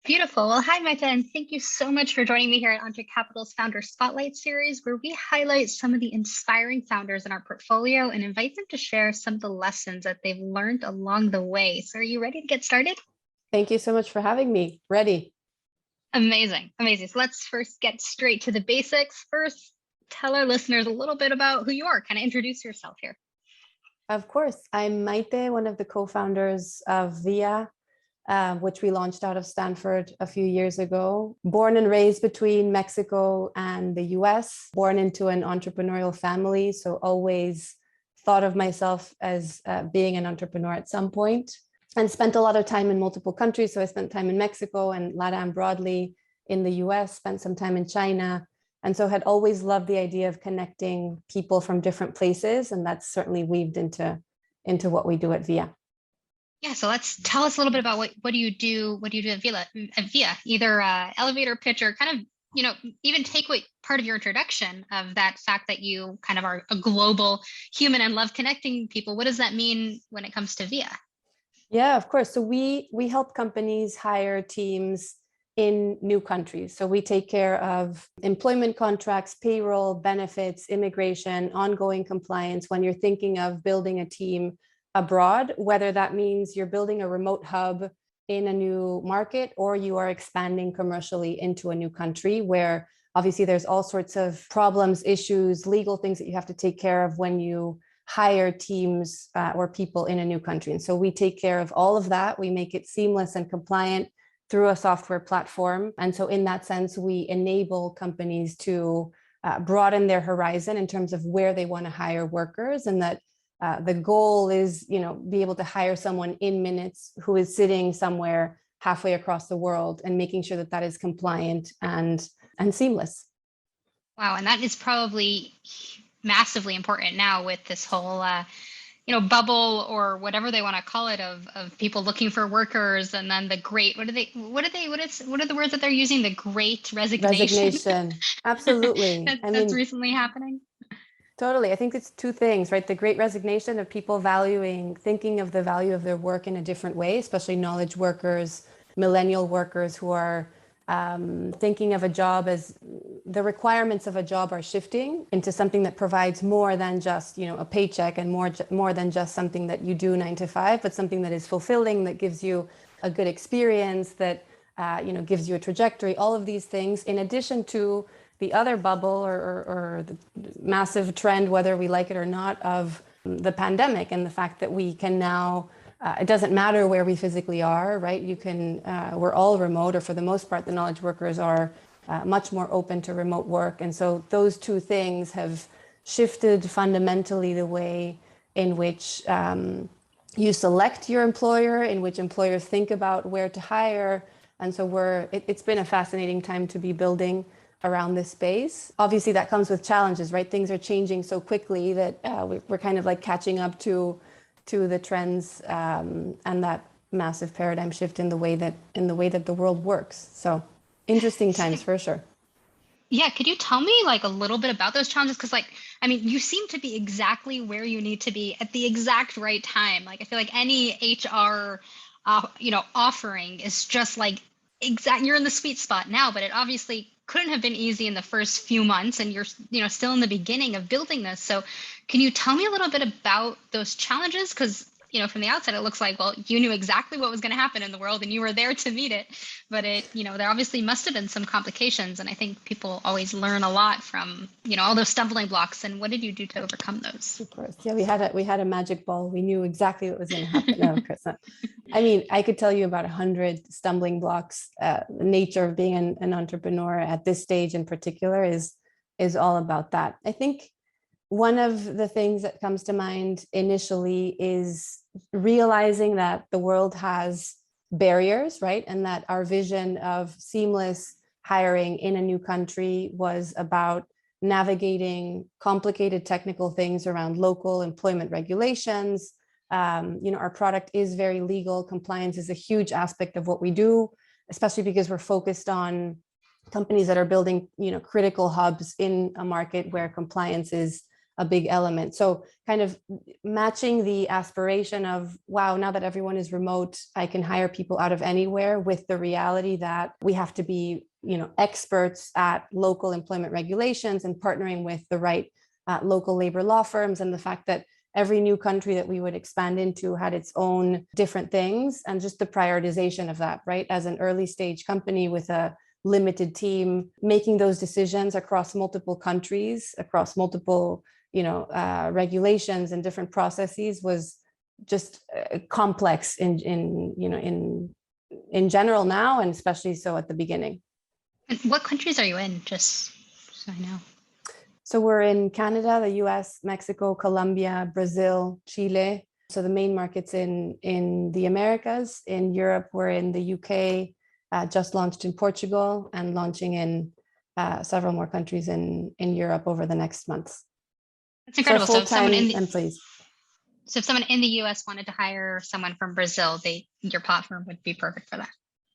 Beautiful. Well, hi, Maite, and thank you so much for joining me here at Entrée Capital's Founder Spotlight series, where we highlight some of the inspiring founders in our portfolio and invite them to share some of the lessons that they've learned along the way. So are you ready to get started? Thank you so much for having me. Ready. Amazing. Amazing. So let's first get straight to the basics. First, tell our listeners a little bit about who you are. Kind of introduce yourself here. Of course. I'm Maite, one of the co-founders of VIA, which we launched out of Stanford a few years ago. Born and raised between Mexico and the US, born into an entrepreneurial family. So always thought of myself as being an entrepreneur at some point, and spent a lot of time in multiple countries. So I spent time in Mexico and LATAM broadly, in the US, spent some time in China. And so had always loved the idea of connecting people from different places. And that's certainly weaved into what we do at VIA. Yeah, so let's tell us a little bit about what do you do? What do you do at VIA? Either elevator pitch or kind of, even take away part of your introduction of that fact that you kind of are a global human and love connecting people. What does that mean when it comes to VIA? Yeah, of course. So we help companies hire teams in new countries. So we take care of employment contracts, payroll, benefits, immigration, ongoing compliance when you're thinking of building a team abroad, whether that means you're building a remote hub in a new market or you are expanding commercially into a new country where obviously there's all sorts of problems, issues, legal things that you have to take care of when you hire teams or people in a new country. And so we take care of all of that. We make it seamless and compliant through a software platform. And so in that sense, we enable companies to broaden their horizon in terms of where they want to hire workers, and that the goal is, be able to hire someone in minutes who is sitting somewhere halfway across the world, and making sure that that is compliant and seamless. Wow, and that is probably massively important now with this whole bubble or whatever they want to call it of people looking for workers, and then the great what are the words that they're using, the Great Resignation. Absolutely. That's recently happening. Totally. I think it's two things, right? The Great Resignation of people thinking of the value of their work in a different way, especially knowledge workers, millennial workers who are thinking of a job as the requirements of a job are shifting into something that provides more than just, a paycheck, and more than just something that you do 9 to 5, but something that is fulfilling, that gives you a good experience, that, gives you a trajectory, all of these things, in addition to the other bubble or the massive trend, whether we like it or not, of the pandemic and the fact that we can now it doesn't matter where we physically are, right? We're all remote, or for the most part, the knowledge workers are much more open to remote work. And so those two things have shifted fundamentally the way in which you select your employer, in which employers think about where to hire. And so it's been a fascinating time to be building around this space. Obviously, that comes with challenges, right? Things are changing so quickly that we're kind of like catching up to the trends and that massive paradigm shift in the way that the world works. So interesting times for sure. Yeah, could you tell me a little bit about those challenges? Because you seem to be exactly where you need to be at the exact right time. I feel like any HR offering is just you're in the sweet spot now, but it obviously couldn't have been easy in the first few months, and you're still in the beginning of building this. So can you tell me a little bit about those challenges? Because from the outset, it looks like, well, you knew exactly what was going to happen in the world and you were there to meet it. But there obviously must have been some complications. And I think people always learn a lot from, all those stumbling blocks. And what did you do to overcome those? Of course. Yeah, we had a magic ball. We knew exactly what was going to happen. No, of course not. I could tell you about 100 stumbling blocks. The nature of being an entrepreneur at this stage in particular is all about that. I think one of the things that comes to mind initially is realizing that the world has barriers, right? And that our vision of seamless hiring in a new country was about navigating complicated technical things around local employment regulations. Our product is very legal. Compliance is a huge aspect of what we do, especially because we're focused on companies that are building, critical hubs in a market where compliance is a big element. So kind of matching the aspiration of, wow, now that everyone is remote, I can hire people out of anywhere, with the reality that we have to be, experts at local employment regulations and partnering with the right local labor law firms, and the fact that every new country that we would expand into had its own different things, and just the prioritization of that, right? As an early stage company with a limited team, making those decisions across multiple countries, across multiple, regulations and different processes was just complex in general now, and especially so at the beginning. And what countries are you in, just so I know? So we're in Canada, the US, Mexico, Colombia, Brazil, Chile. So the main markets in the Americas. In Europe, we're in the UK, just launched in Portugal, and launching in several more countries in Europe over the next months. That's incredible. So full-time employees. So if someone in the US wanted to hire someone from Brazil, your platform would be perfect for that.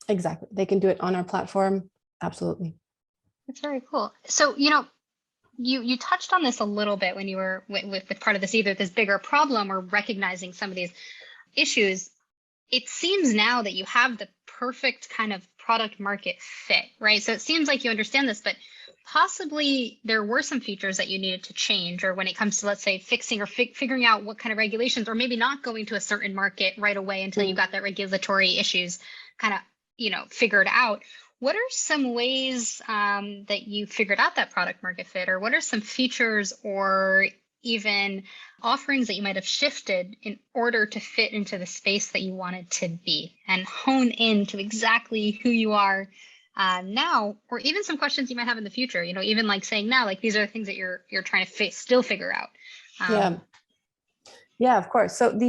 Exactly. They can do it on our platform. Absolutely. That's very cool. So, you touched on this a little bit when you were with part of this, either this bigger problem or recognizing some of these issues. It seems now that you have the perfect kind of product market fit, right? So it seems like you understand this, but possibly there were some features that you needed to change, or when it comes to, let's say, fixing or figuring out what kind of regulations, or maybe not going to a certain market right away until you got that regulatory issues kind of, figured out. What are some ways that you figured out that product market fit, or what are some features or even offerings that you might have shifted in order to fit into the space that you wanted to be and hone in to exactly who you are now, or even some questions you might have in the future, even like saying now, like these are the things that you're trying to still figure out. Yeah, of course. So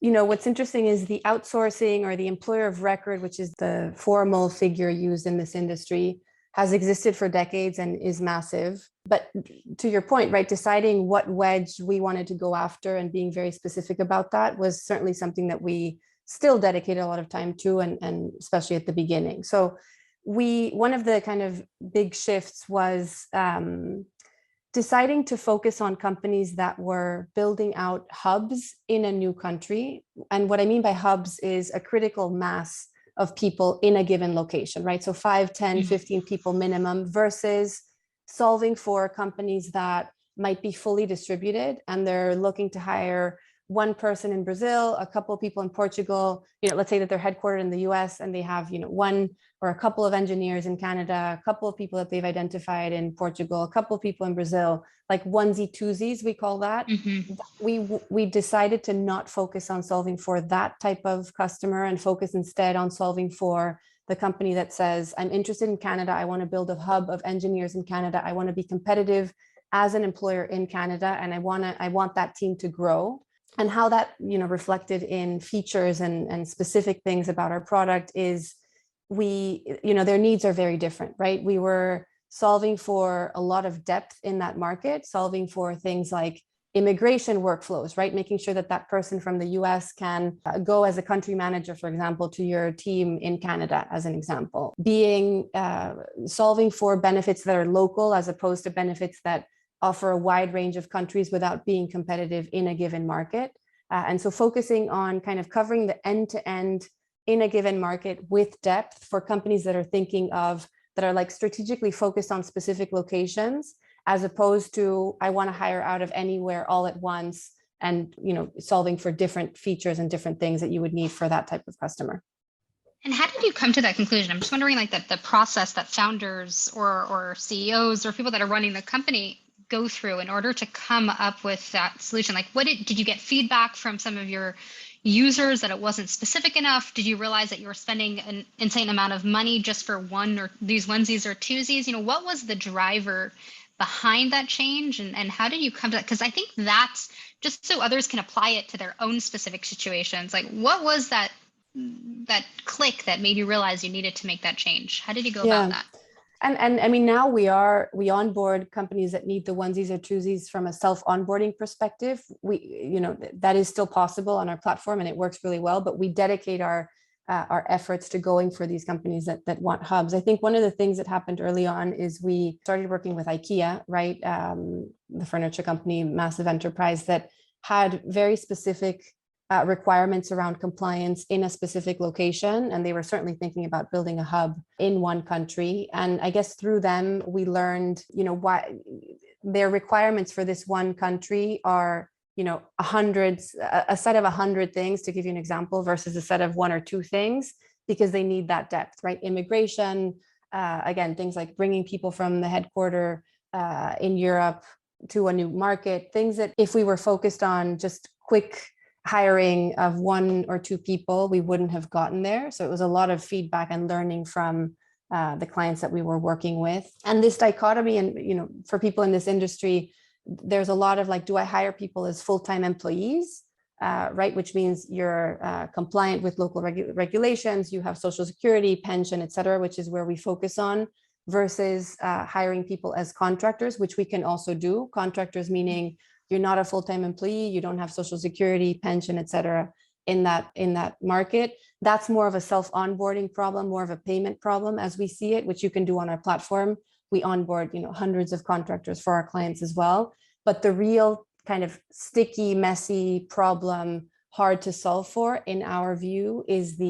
what's interesting is the outsourcing, or the employer of record, which is the formal figure used in this industry, has existed for decades and is massive. But to your point, right, deciding what wedge we wanted to go after and being very specific about that was certainly something that we still dedicated a lot of time to, and especially at the beginning. So one of the kind of big shifts was deciding to focus on companies that were building out hubs in a new country. And what I mean by hubs is a critical mass of people in a given location, right? So 5, 10, 15 people minimum, versus solving for companies that might be fully distributed and they're looking to hire one person in Brazil, a couple of people in Portugal. Let's say that they're headquartered in the US and they have, one or a couple of engineers in Canada, a couple of people that they've identified in Portugal, a couple of people in Brazil, like onesie twosies, we call that. We decided to not focus on solving for that type of customer, and focus instead on solving for the company that says, I'm interested in Canada. I want to build a hub of engineers in Canada. I want to be competitive as an employer in Canada, and I want that team to grow. And how that reflected in features and specific things about our product is their needs are very different, right? We were solving for a lot of depth in that market, solving for things like immigration workflows, right? Making sure that person from the US can go as a country manager, for example, to your team in Canada, as an example. Solving for benefits that are local as opposed to benefits that offer a wide range of countries without being competitive in a given market. And so focusing on kind of covering the end-to-end in a given market with depth for companies that are like strategically focused on specific locations, as opposed to, I want to hire out of anywhere all at once, and solving for different features and different things that you would need for that type of customer. And how did you come to that conclusion? I'm just wondering, like, that the process that founders or CEOs or people that are running the company go through in order to come up with that solution. Like, did you get feedback from some of your users that it wasn't specific enough? Did you realize that you were spending an insane amount of money just for one or these onesies or twosies? What was the driver behind that change, and how did you come to that? Because I think that's just so others can apply it to their own specific situations. Like, what was that click that made you realize you needed to make that change? How did you go about that? And I mean, now we onboard companies that need the onesies or twosies from a self-onboarding perspective. That is still possible on our platform and it works really well, but we dedicate our our efforts to going for these companies that want hubs. I think one of the things that happened early on is we started working with IKEA, right? The furniture company, massive enterprise that had very specific requirements around compliance in a specific location. And they were certainly thinking about building a hub in one country. And I guess through them, we learned, why their requirements for this one country are, a set of 100 things, to give you an example, versus a set of one or two things, because they need that depth, right? Immigration, again, things like bringing people from the headquarter in Europe to a new market, things that if we were focused on just quick hiring of one or two people, we wouldn't have gotten there. So it was a lot of feedback and learning from the clients that we were working with. And this dichotomy, and for people in this industry, there's a lot of like, do I hire people as full-time employees, right? Which means you're compliant with local regulations, you have social security, pension, et cetera, which is where we focus on, versus hiring people as contractors, which we can also do. Contractors meaning you're not a full-time employee, you don't have social security, pension, et cetera, in that market. That's more of a self-onboarding problem, more of a payment problem as we see it, which you can do on our platform. We onboard, hundreds of contractors for our clients as well. But the real kind of sticky, messy problem, hard to solve for, in our view, is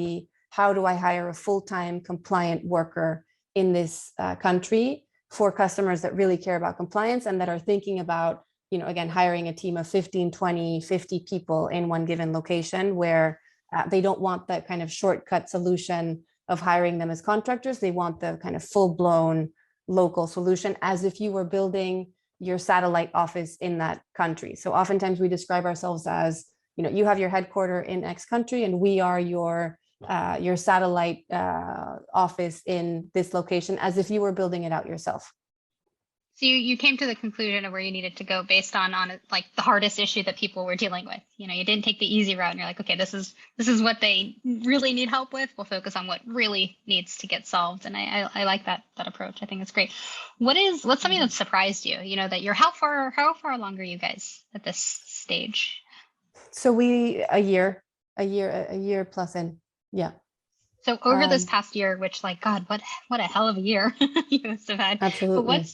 how do I hire a full-time compliant worker in this country for customers that really care about compliance and that are thinking about, again, hiring a team of 15, 20, 50 people in one given location, where they don't want that kind of shortcut solution of hiring them as contractors. They want the kind of full-blown local solution, as if you were building your satellite office in that country. So oftentimes we describe ourselves as, you have your headquarter in X country and we are your satellite office in this location, as if you were building it out yourself. So you came to the conclusion of where you needed to go based on like the hardest issue that people were dealing with. You didn't take the easy route and you're like, okay, this is what they really need help with. We'll focus on what really needs to get solved. And I like that approach. I think it's great. What's something that surprised you? That how far along are you guys at this stage? So a year plus in. Yeah. So over this past year, which, like, God, what a hell of a year you must have had. Absolutely.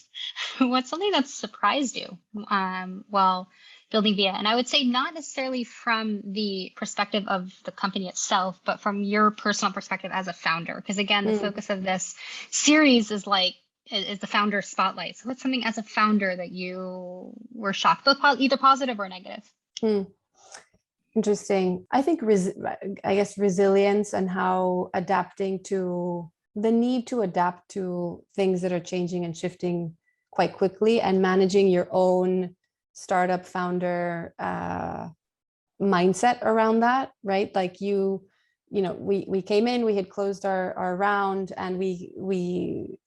But what's something that surprised you while building Via? And I would say not necessarily from the perspective of the company itself, but from your personal perspective as a founder. Because again, the focus of this series is the founder spotlight. So what's something as a founder that you were shocked, both either positive or negative? Interesting. I think, resilience and how adapting to the need to adapt to things that are changing and shifting quite quickly, and managing your own startup founder mindset around that, right? Like we came in, we had closed our round, and we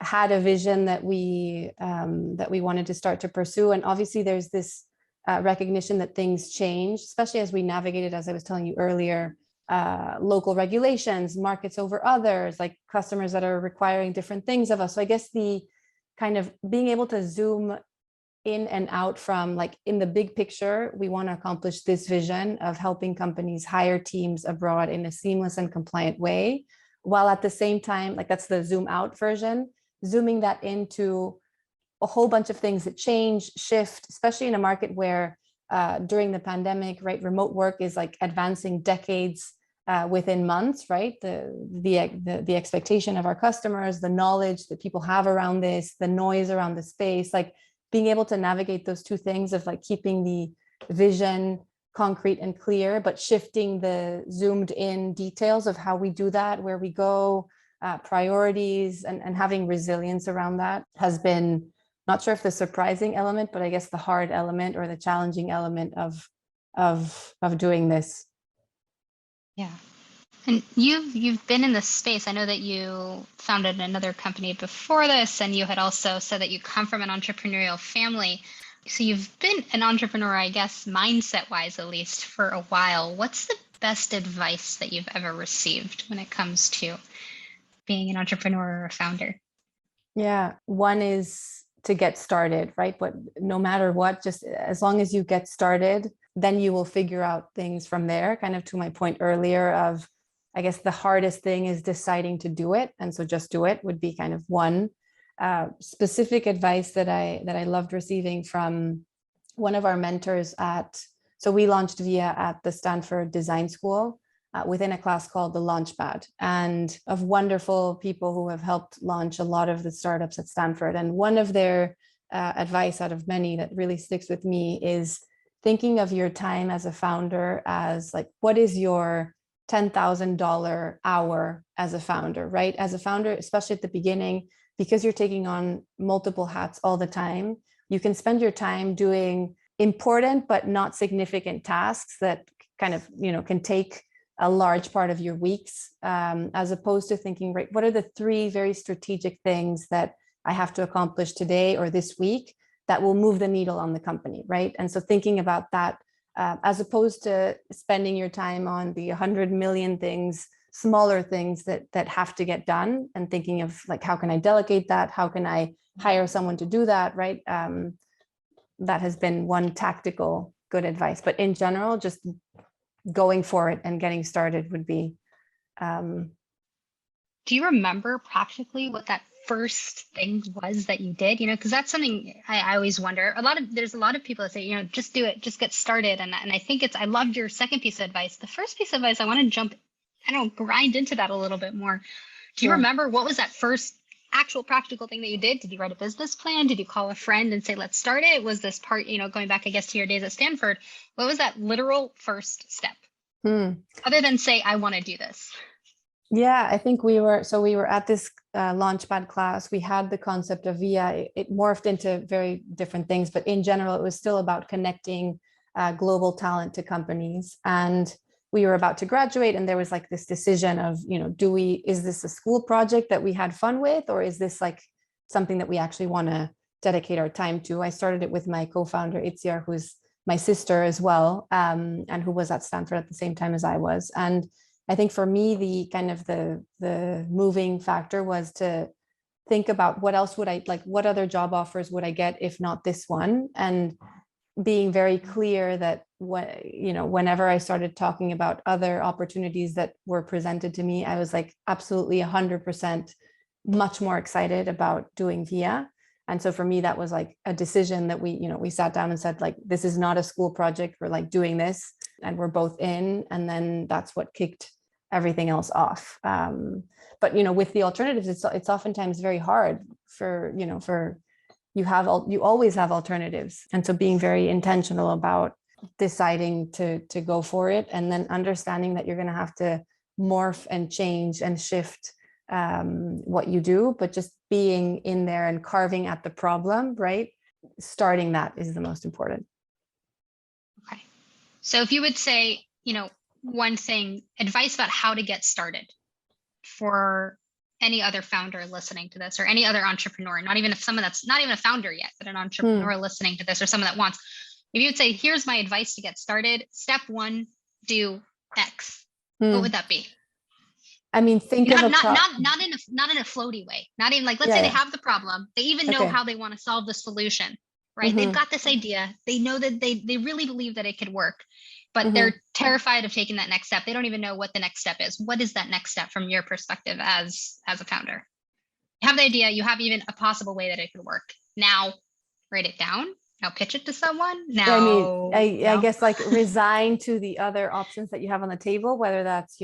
had a vision that we wanted to start to pursue. And obviously there's this recognition that things change, especially as we navigated, as I was telling you earlier, local regulations, markets over others, like customers that are requiring different things of us. So I guess the kind of being able to zoom in and out from, like, in the big picture, we want to accomplish this vision of helping companies hire teams abroad in a seamless and compliant way, while at the same time, like, that's the zoom out version, zooming that into a whole bunch of things that change, shift, especially in a market where during the pandemic, right, remote work is like advancing decades within months, right? The expectation of our customers, the knowledge that people have around this, the noise around the space, like being able to navigate those two things of like keeping the vision concrete and clear, but shifting the zoomed in details of how we do that, where we go, priorities, and having resilience around that has been, not sure if the surprising element, but I guess the hard element or the challenging element of doing this. Yeah. And you've been in this space. I know that you founded another company before this, and you had also said that you come from an entrepreneurial family. So you've been an entrepreneur, I guess, mindset wise, at least, for a while. What's the best advice that you've ever received when it comes to being an entrepreneur or a founder? Yeah, one is to get started, right? But no matter what, just as long as you get started, then you will figure out things from there. Kind of to my point earlier of I guess the hardest thing is deciding to do it. And so just do it would be kind of one specific advice that I loved receiving from one of our mentors so we launched VIA at the Stanford Design School within a class called the Launchpad, and of wonderful people who have helped launch a lot of the startups at Stanford. And one of their advice out of many that really sticks with me is thinking of your time as a founder as like, what is your $10,000 hour as a founder, right? As a founder, especially at the beginning, because you're taking on multiple hats all the time, you can spend your time doing important but not significant tasks that kind of, can take a large part of your weeks, as opposed to thinking, right, what are the 3 very strategic things that I have to accomplish today or this week that will move the needle on the company, right? And so thinking about that, as opposed to spending your time on the 100 million things, smaller things that have to get done, and thinking of like, how can I delegate that? How can I hire someone to do that, right? That has been one tactical good advice. But in general, just going for it and getting started would be. Do you remember practically what that first thing was that you did? Because that's something I always wonder. There's a lot of people that say, just do it, just get started. And I think I loved your second piece of advice. The first piece of advice, I want to grind into that a little bit more. Do you remember what was that first actual practical thing that you did? Did you write a business plan? Did you call a friend and say, let's start it? Was this part, going back, I guess, to your days at Stanford, what was that literal first step? Other than say, I want to do this. Yeah, I think we were at this Launchpad class. We had the concept of VIA. It morphed into very different things, but in general, it was still about connecting global talent to companies. And we were about to graduate, and there was like this decision of, is this a school project that we had fun with, or is this like something that we actually want to dedicate our time to? I started it with my co-founder, Itziar, who's my sister as well, and who was at Stanford at the same time as I was. And I think for me, the kind of the moving factor was to think about what else would I like, what other job offers would I get if not this one? And being very clear that whenever I started talking about other opportunities that were presented to me, I was like absolutely 100% much more excited about doing VIA. And so for me, that was like a decision that we sat down and said, like, this is not a school project. We're like doing this, and we're both in. And then that's what kicked everything else off. But with the alternatives, it's oftentimes very hard for you always have alternatives. And so being very intentional about deciding to go for it, and then understanding that you're going to have to morph and change and shift what you do, but just being in there and carving at the problem, right? Starting that is the most important. Okay. So if you would say, one thing, advice about how to get started for any other founder listening to this, or any other entrepreneur, not even if someone that's not even a founder yet, but an entrepreneur listening to this, or someone that wants, if you would say, here's my advice to get started, step 1, do X, what would that be? I mean, think of not in a floaty way. Not even like, let's say they have the problem. They even know how they want to solve the solution, right? They've got this idea. They know that they really believe that it could work, but they're terrified of taking that next step. They don't even know what the next step is. What is that next step from your perspective as a founder? You have the idea. You have even a possible way that it could work. Now, write it down. Now pitch it to someone. Now, I guess like resign to the other options that you have on the table, whether that's,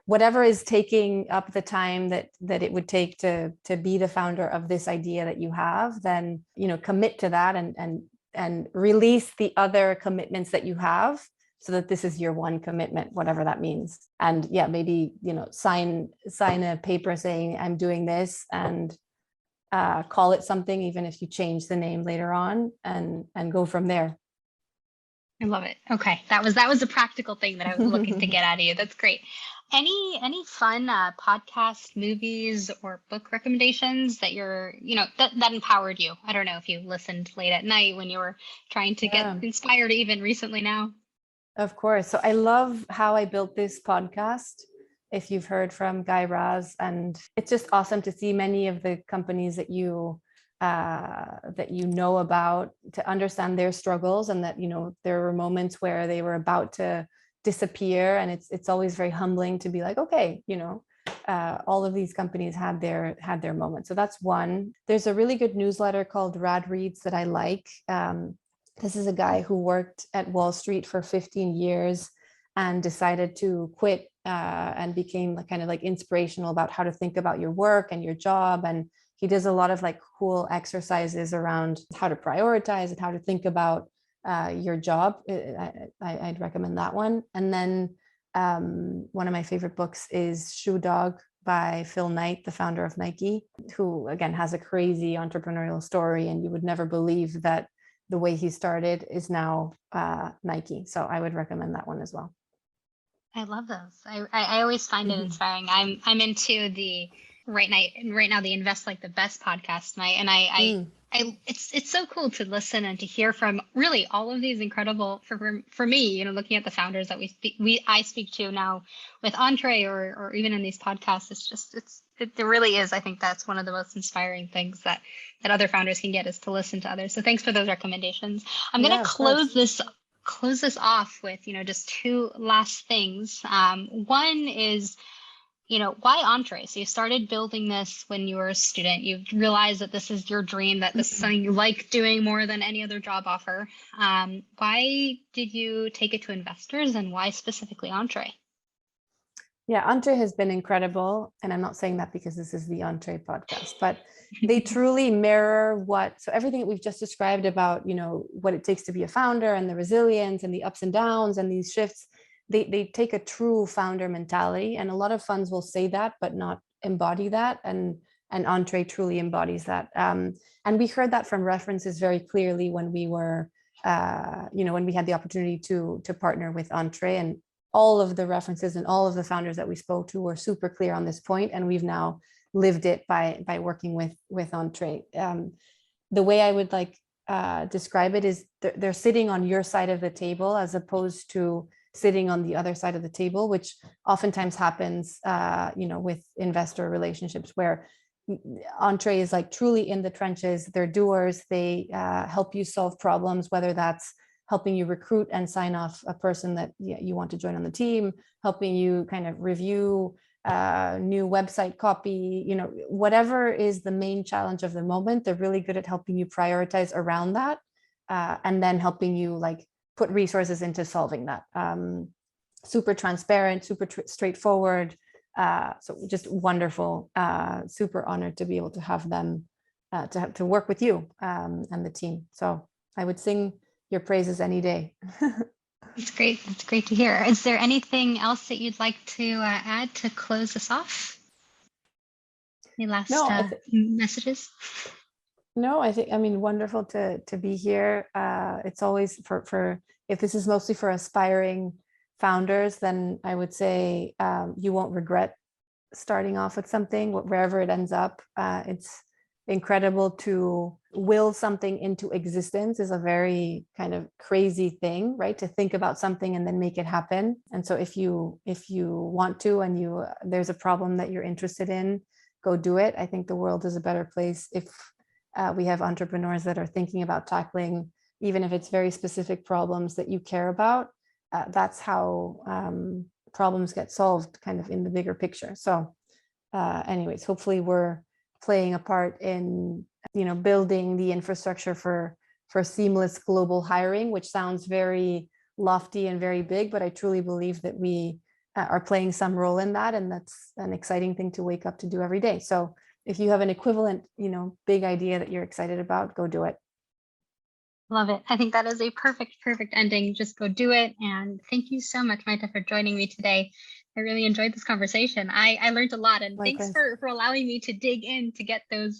whatever is taking up the time that it would take to be the founder of this idea that you have, then, commit to that and release the other commitments that you have, so that this is your one commitment, whatever that means. And maybe, sign a paper saying I'm doing this, and call it something, even if you change the name later on, and go from there. I love it. Okay. That was a practical thing that I was looking to get out of you. That's great. Any fun podcast, movies, or book recommendations that that empowered you? I don't know if you listened late at night when you were trying to get inspired, even recently now. Of course. So I love How I Built This podcast, if you've heard from Guy Raz, and it's just awesome to see many of the companies that you know about, to understand their struggles, and that there were moments where they were about to disappear. And it's always very humbling to be like, okay, all of these companies had their moment. So that's one. There's a really good newsletter called Rad Reads that I like. This is a guy who worked at Wall Street for 15 years and decided to quit and became kind of like inspirational about how to think about your work and your job. And he does a lot of like cool exercises around how to prioritize and how to think about your job. I'd recommend that one. And then one of my favorite books is Shoe Dog by Phil Knight, the founder of Nike, who again has a crazy entrepreneurial story, and you would never believe that the way he started is now Nike. So I would recommend that one as well. I love those. I always find it inspiring. I'm into the right now the Invest Like the Best podcast, and I it's so cool to listen and to hear from really all of these incredible for me, looking at the founders that I speak to now with Entrée or even in these podcasts. It really is. I think that's one of the most inspiring things that other founders can get, is to listen to others. So thanks for those recommendations. I'm going to close this off with, just two last things. One is, why Entrée? So you started building this when you were a student. You realized that this is your dream, that this is something you like doing more than any other job offer. Why did you take it to investors, and why specifically Entrée? Yeah, Entrée has been incredible. And I'm not saying that because this is the Entrée podcast, but they truly mirror so everything that we've just described about, what it takes to be a founder and the resilience and the ups and downs and these shifts, they take a true founder mentality. And a lot of funds will say that, but not embody that. And Entrée truly embodies that. And we heard that from references very clearly when we were, when we had the opportunity to partner with Entrée. And all of the references and all of the founders that we spoke to were super clear on this point, and we've now lived it by working with Entrée. The way I would describe it is they're sitting on your side of the table as opposed to sitting on the other side of the table, which oftentimes happens, with investor relationships, where Entrée is truly in the trenches. They're doers. They help you solve problems, whether that's helping you recruit and sign off a person that you want to join on the team, helping you kind of review new website copy, whatever is the main challenge of the moment. They're really good at helping you prioritize around that, and then helping you put resources into solving that. Super transparent, super straightforward. So just wonderful. Super honored to be able to have them to work with you and the team. So I would sing your praises any day. That's great. That's great to hear. Is there anything else that you'd like to add to close this off? Any last messages? No, wonderful to be here. It's always for if this is mostly for aspiring founders, then I would say you won't regret starting off with something, wherever it ends up. It's incredible to will something into existence is a very kind of crazy thing, right? To think about something and then make it happen. And so if you want to, and there's a problem that you're interested in, go do it. I think the world is a better place if we have entrepreneurs that are thinking about tackling, even if it's very specific problems that you care about. That's how problems get solved, kind of in the bigger picture. So anyways, hopefully we're playing a part in building the infrastructure for seamless global hiring, which sounds very lofty and very big, but I truly believe that we are playing some role in that, and that's an exciting thing to wake up to do every day. So if you have an equivalent big idea that you're excited about, go do it. Love it. I think that is a perfect ending. Just go do it. And thank you so much, Maite, for joining me today. I really enjoyed this conversation. I learned a lot, and Likewise. Thanks for allowing me to dig in to get those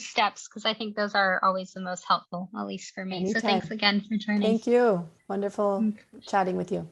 steps, because I think those are always the most helpful, at least for me. Anytime. So thanks again for joining. Thank you. Wonderful chatting with you.